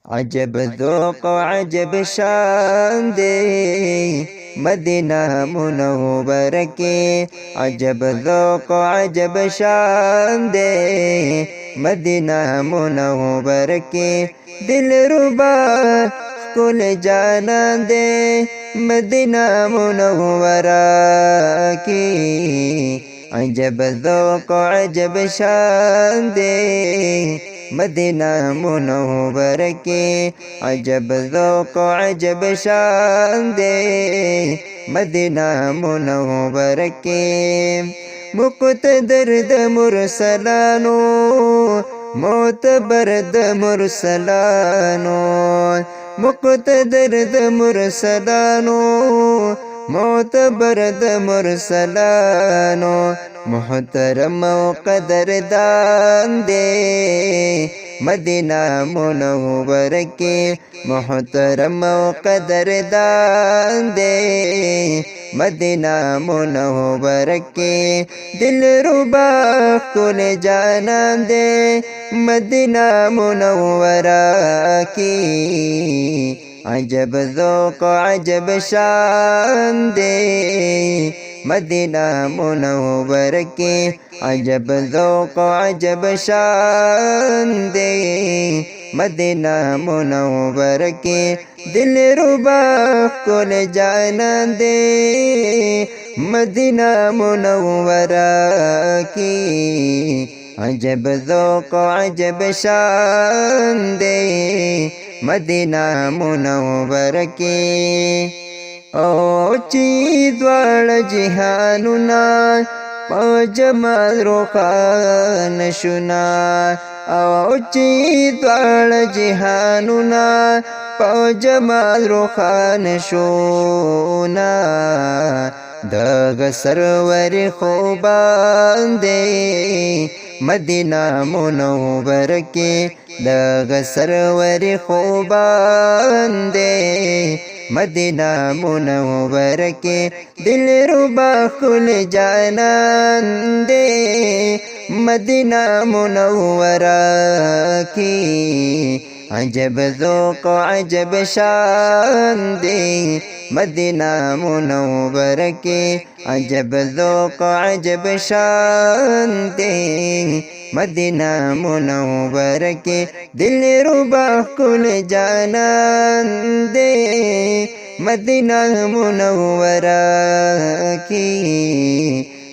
अजब ذوق अजब शान दे मदीना मुनव्वर के। अजब ذوق अजब शान दे मदीना मुनव्वर के। दिलरुबा कुल जाना दे मदीना मुनव्वरा की। अजब ذوق अजब शान दे मदीना मुनव्वर के। अजब ذوق अजब शान दे मदीना मुनव्वर के। मुक़्तदर द मुरसलानो मोतबर द मुरसलानो। मुक़्तदर द मुरसलानो मोतबर द मुरसलानो। मोहतरम क़दरदान दे मदीना मुनव्वर के। मोहतरम क़दरदान दे मदीना मुनव्वर के। दिलरुबा कुल जाना दे मदीना मुनव्वरा की। अजब ذوق अजब शान दे मदीना मुनव्वर के। अजब ذوق अजब शान दे मदीना मुनव्वर के। दिलरुबा कुल जाना दे मदीना मुनव्वरा की। अजब ذوق अजब शान दे मदीना मुनव्वर के। ओची द्वार जिहानुना पजमाल रोखान शुना। ओची द्वार जिहानुना पजमाल रोखान शुना। दग सरवर खूबान दे मदीना मुनव्वर के। दग सरवर खूबान दे मदीना मुनव्वर के। दिलरुबा कुल जाना दे मदीना मुनव्वरा की। अजब ذوق अजब शान दे मदीना मुनव्वर के। अजब ذوق अजब शान दे मदीना मुनव्वर के। दिलरुबा कुल जाना दे मदीना मुनव्वरा की।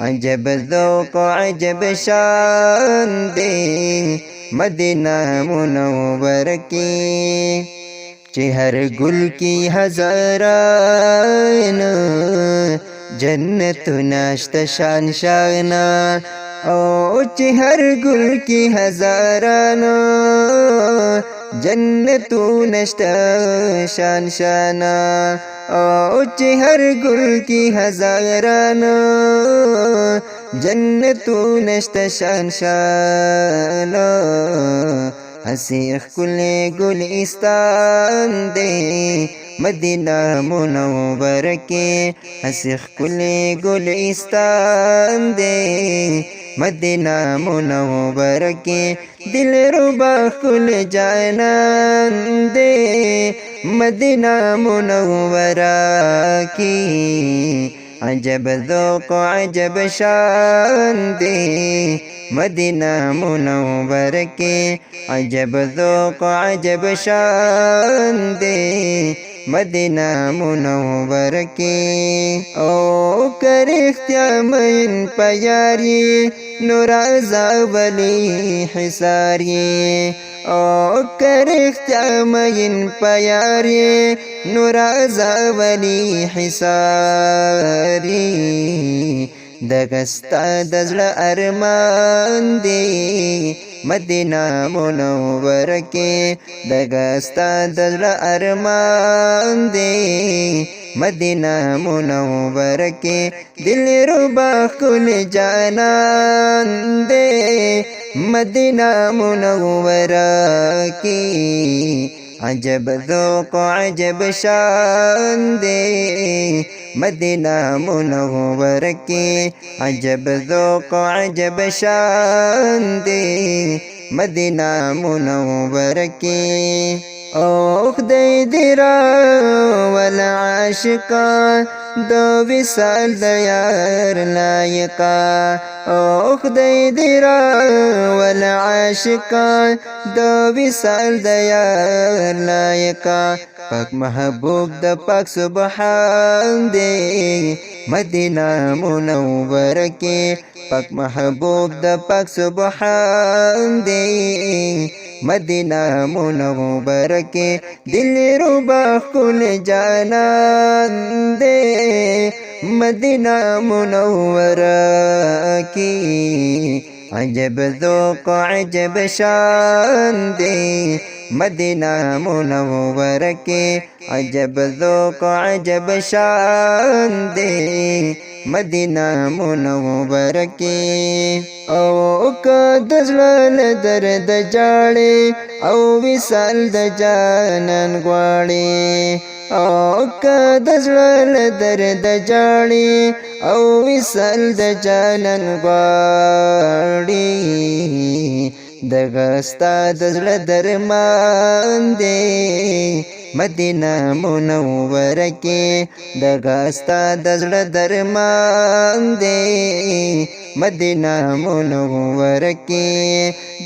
अजब ذوق अजब शान दे मदीना मुनव्वर के। चेहर गुल की हज़ारान जन्नत नाश्त शान शाना। ओ चेहर गुल की हज़ाराना जन्नतु नश्त शान शाना। ओ चेहर गुल की हज़ाराना जन्नतु नश्त शान शाना। हसीख कुले गुलिस्तान दे मदीना मुनव्वर के। हसीख कुले गुलिस्तान दे मदीना मुनव्वर के। दिलरुबा कुल जाना दे मदीना मुनव्वरा की। अजब ذوق अजब शान दे मदीना मुनव्वर के। अजब ذوق अजब शान दे मदीना मुनव्वर के। ओ कर इख्तियार प्यारी नूराज़ा वली हिसारी। ओ कर इख्तियार प्यारी नूराज़ा वली हिसारी। दगस्ता दज़्ल अरमान दे मदीना मुनव्वर के। दगस्ता दज़्ल अरमान दे मदीना मुनव्वर के। दिलरुबा कुल जाना दे मदीना मुनव्वरा की। अजब ذوق अजब शान दे मदीना मुनव्वर के। अजब ذوق अजब शान दे मदीना मुनव्वर के। او خدای دی را ول عاشقا د وصال د یار لایقا او خدای دی را ول عاشقا د وصال د یار لایقا پاک محبوب د پاک سبحان دی مدینہ منوره کې پاک محبوب د پاک سبحان دی مدینہ منوره کې دل ربا کل جانان دے مدینہ منوره کې عجب ذوق عجب شان دے مدینہ منوره کې عجب ذوق عجب شان دے مدینہ منوره کې او که د زړه درد جاړې او وصال د جانان غواړې او که د زړه درد جاړې او وصال د جانان غواړې دغه ستا د زړه درمان دی مدینہ منوره کې دغه ستا د زړه درمان دی مدینہ منوره کې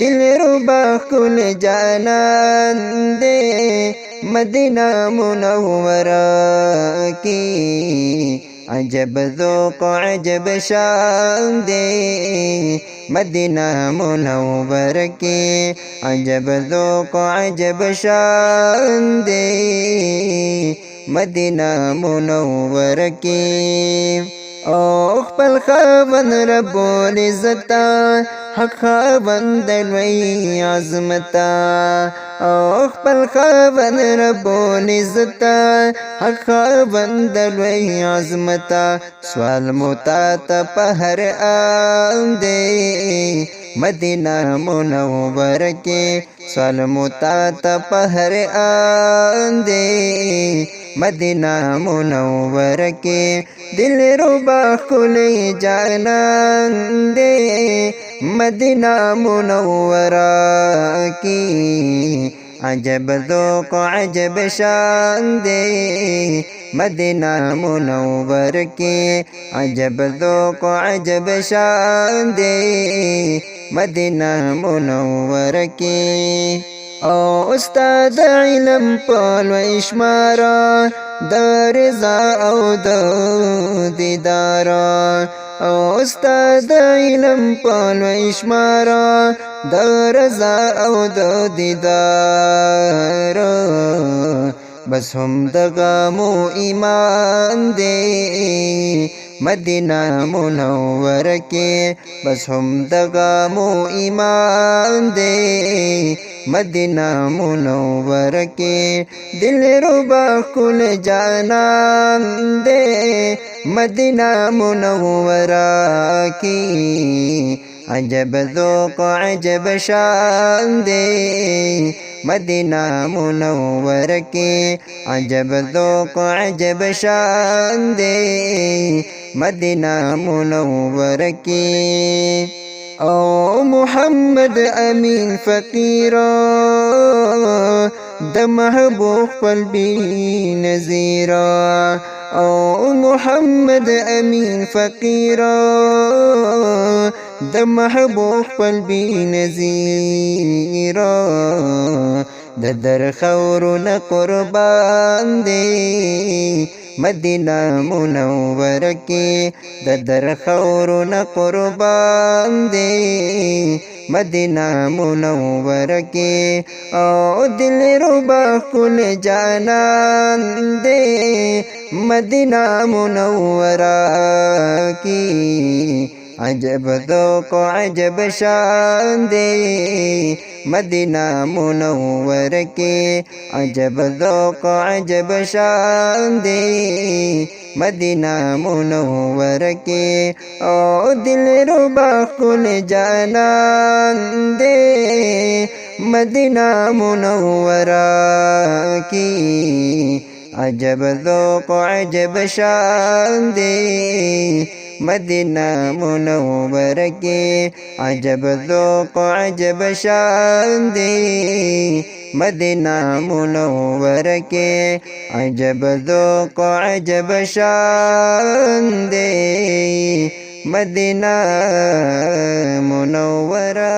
دل ربا کل جانان دی مدینہ منوره کې عجب ذوق عجب شان دے مدینہ منوره کې عجب ذوق عجب شان دے مدینہ منوره کې او خپل خاوند رب العزت حق خاوند لوی عظمتا او خپل خاوند رب العزت حق خاوند لوی عظمتا سوال موتا ته په هر آن دی مدینہ منوره کې سوال موتا ته په هر آن دی مدینہ منوره کې دل ربا کلی جانان دے مدینہ منوره کی عجب ذوق عجب شان دے مدینہ منوره کی عجب ذوق عجب شان دے مدینہ منوره کی او استاد علم پال و اشمارا د رضا او د دیدار او استاد علم پال و اشمارا د رضا او د دیدار بس هم دغه مو ایمان دی مدینہ منوره کې بس هم دغه مو ایمان دی مدینہ منوره کې دل ربا کل جانان دے مدینہ منوره کې عجب ذوق عجب شان دے مدینہ منوره کې عجب ذوق عجب شان دے مدینہ منوره کې او محمد امین فقیرا د محبوب قلبی نذیرا او محمد امین فقیرا د محبوب قلبی نذیرا د در خورنا قربان دی مدینہ منوره کې د در خورنا قربان دی مدینہ منوره کې او دل ربا کل جانان دی مدینہ منوره کې عجب ذوق عجب شان دے مدینہ منوره کې عجب ذوق عجب شان دے مدینہ منوره کې او دل ربا کل جانان دے مدینہ منوره کې عجب ذوق عجب شان دے مدینہ منوره کې عجب ذوق عجب شان دے मदीना मुनव्वर के अजब ज़ौक़ अजब शान दे मदीना मुनव्वरा।